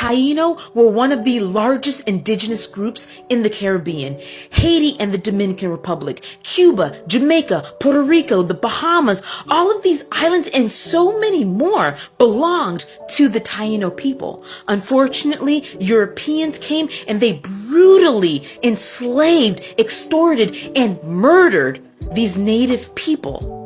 Taino were one of the largest indigenous groups in the Caribbean. Haiti and the Dominican Republic, Cuba, Jamaica, Puerto Rico, the Bahamas, all of these islands and so many more belonged to the Taino people. Unfortunately, Europeans came and they brutally enslaved, extorted, and murdered these native people.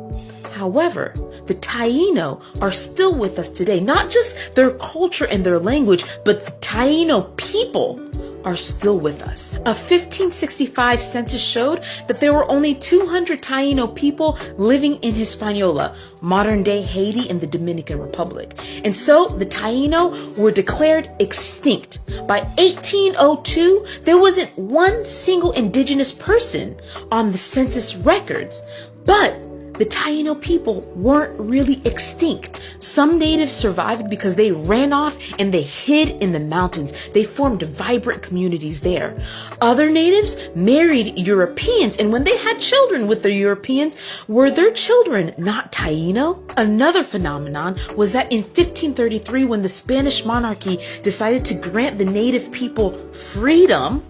However, the Taino are still with us today. Not just their culture and their language, but the Taino people are still with us. A 1565 census showed that there were only 200 Taino people living in Hispaniola, modern-day Haiti and the Dominican Republic. And so the Taino were declared extinct. By 1802, there wasn't one single indigenous person on the census records. But the Taino people weren't really extinct. Some natives survived because they ran off and they hid in the mountains. They formed vibrant communities there. Other natives married Europeans, and when they had children with the Europeans, were their children not Taino? Another phenomenon was that in 1533, when the Spanish monarchy decided to grant the native people freedom,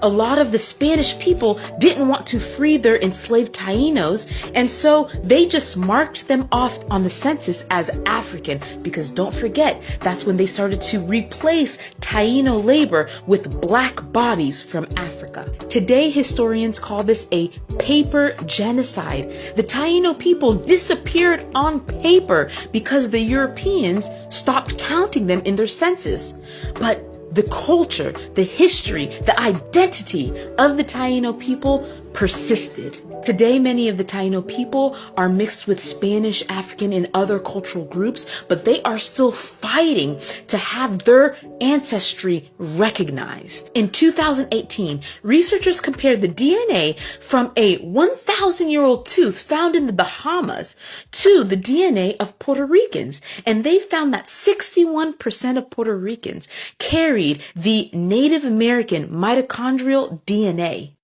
a lot of the Spanish people didn't want to free their enslaved Tainos, and so they just marked them off on the census as African, because don't forget, that's when they started to replace Taino labor with black bodies from Africa. Today, historians call this a paper genocide. The Taino people disappeared on paper because the Europeans stopped counting them in their census. But the culture, the history, the identity of the Taino people persisted. Today, many of the Taino people are mixed with Spanish, African, and other cultural groups, but they are still fighting to have their ancestry recognized. In 2018, researchers compared the DNA from a 1,000-year-old tooth found in the Bahamas to the DNA of Puerto Ricans, and they found that 61% of Puerto Ricans carried the Native American mitochondrial DNA.